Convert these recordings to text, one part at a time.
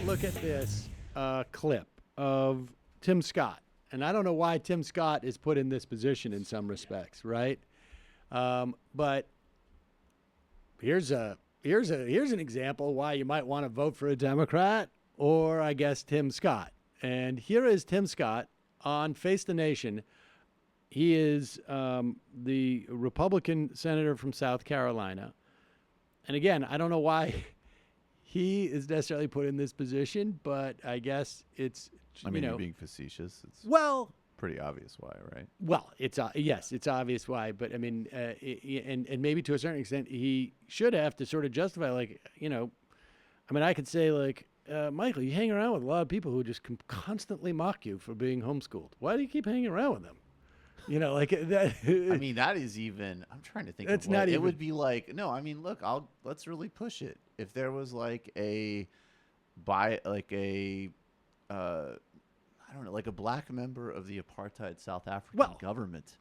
look at this clip of Tim Scott. And I don't know why Tim Scott is put in this position in some respects, right? But here's an example why you might want to vote for a Democrat or, I guess, Tim Scott. And here is Tim Scott on Face the Nation. He is the Republican senator from South Carolina. And again, I don't know why he is necessarily put in this position, but I guess it's, you're being facetious. It's pretty obvious why, right? Well, yes, it's obvious why. But I mean, and maybe to a certain extent, he should have to sort of justify, I could say, Michael, you hang around with a lot of people who just constantly mock you for being homeschooled. Why do you keep hanging around with them? That. That is even. I'm trying to think. That's of not even. It would be like no. Look. Let's really push it. If there was a black member of the apartheid South African government.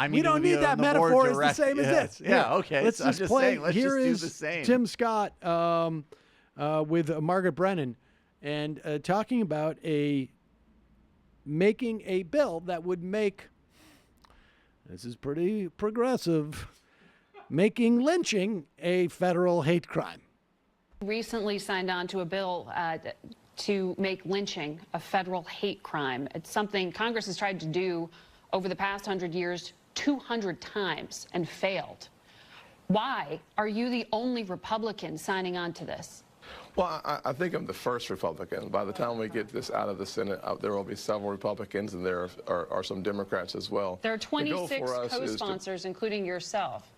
We don't need that metaphor. It's the same as this. Yeah. Okay. Let's just play. Let's Here just do is the same. Tim Scott with Margaret Brennan and talking about making a bill that would make. This is pretty progressive. Making lynching a federal hate crime. Recently signed on to a bill to make lynching a federal hate crime. It's something Congress has tried to do over the past 100 years 200 times and failed. Why are you the only Republican signing on to this? Well, I think I'm the first Republican. By the time we get this out of the Senate, there will be several Republicans, and there are some Democrats as well. There are 26 co-sponsors, including yourself.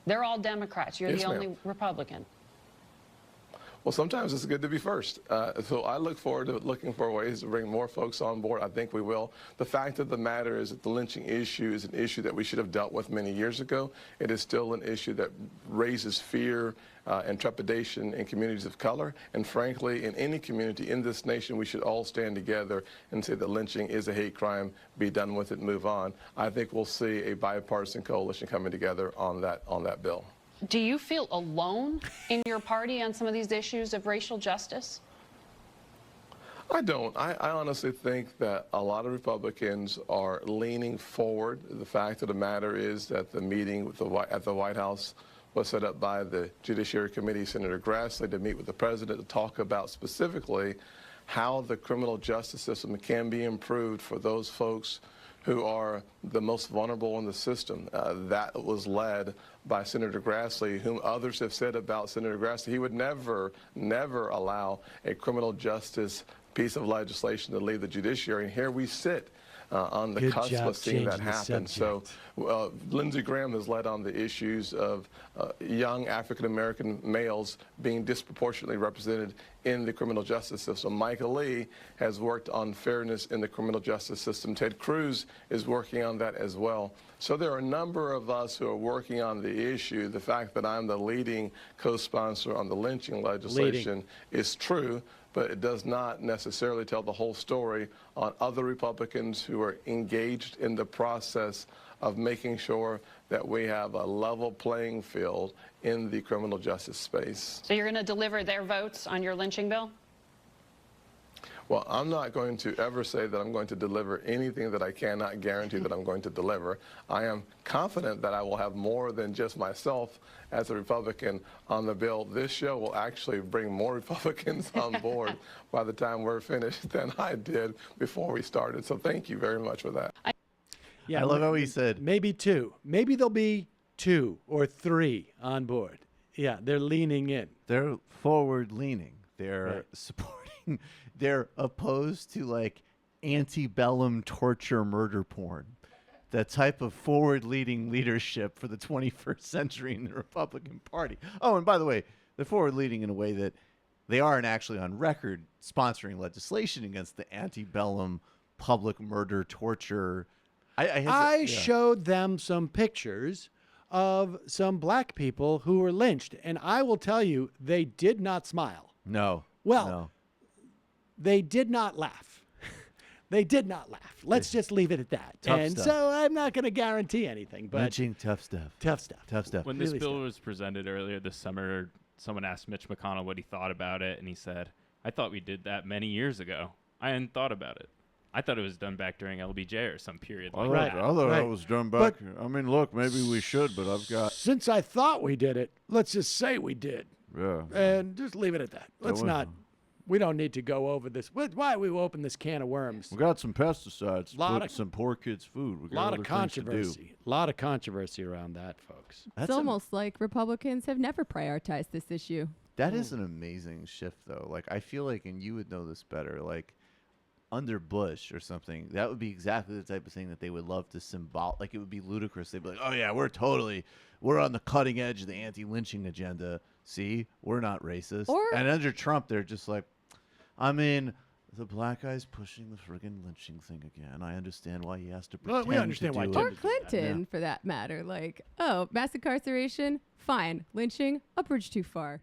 They're all Democrats. You're the only Republican. Well, sometimes it's good to be first. So I look forward to looking for ways to bring more folks on board. I think we will. The fact of the matter is that the lynching issue is an issue that we should have dealt with many years ago. It is still an issue that raises fear and trepidation in communities of color. And frankly, in any community in this nation, we should all stand together and say that lynching is a hate crime, be done with it, move on. I think we'll see a bipartisan coalition coming together on that bill. Do you feel alone in your party on some of these issues of racial justice? I don't. I honestly think that a lot of Republicans are leaning forward. The fact of the matter is that the meeting at the White House was set up by the Judiciary Committee, Senator Grassley, to meet with the president to talk about specifically how the criminal justice system can be improved for those folks who are the most vulnerable in the system. That was led by Senator Grassley, whom others have said about Senator Grassley. He would never allow a criminal justice piece of legislation to leave the judiciary. And here we sit on the cusp of seeing that happen. So Lindsey Graham has led on the issues of young African-American males being disproportionately represented in the criminal justice system. Michael Lee has worked on fairness in the criminal justice system. Ted Cruz is working on that as well. So there are a number of us who are working on the issue. The fact that I'm the leading co-sponsor on the lynching legislation is true, but it does not necessarily tell the whole story on other Republicans who are engaged in the process of making sure that we have a level playing field in the criminal justice space. So you're going to deliver their votes on your lynching bill? Well, I'm not going to ever say that I'm going to deliver anything that I cannot guarantee that I'm going to deliver. I am confident that I will have more than just myself as a Republican on the bill. This show will actually bring more Republicans on board by the time we're finished than I did before we started. So thank you very much for that. Yeah, I love how he said maybe two. Maybe there'll be 2 or 3 on board. Yeah, they're leaning in. They're forward leaning. They're supporting. They're opposed to antebellum torture murder porn. The type of forward-leading leadership for the 21st century in the Republican Party. Oh, and by the way, they're forward-leading in a way that they aren't actually on record sponsoring legislation against the antebellum public murder torture. I showed them some pictures of some black people who were lynched, and I will tell you, they did not smile. No. Well, no. They did not laugh. They did not laugh. Let's just leave it at that. Tough stuff. So I'm not going to guarantee anything. But lynching, tough stuff. Tough stuff. Tough stuff. When this bill was presented earlier this summer, someone asked Mitch McConnell what he thought about it, and he said, I thought we did that many years ago. I hadn't thought about it. I thought it was done back during LBJ or some period like Right. that. I thought Right. that was done back. But- I mean, look, maybe we should, but I've got. Since I thought we did it, let's just say we did, Yeah. and just leave it at that. Let's was- not. We don't need to go over this. Why we open this can of worms? We got some pesticides. to Lot put of- some poor kids' food. We A got lot other of things to do. controversy. A lot of controversy around that, folks. That's It's almost like Republicans have never prioritized this issue. That is an amazing shift, though. Like, I feel like, and you would know this better, like, under Bush or something, that would be exactly the type of thing that they would love to like, it would be ludicrous. They'd be like, oh, yeah, we're on the cutting edge of the anti-lynching agenda. See, we're not racist. And under Trump, they're just like, I mean, the black guy's pushing the friggin' lynching thing again. I understand why he has to Well, pretend we understand to why do Tim it. Or Clinton, for that matter. Like, oh, mass incarceration, fine. Lynching, a bridge too far.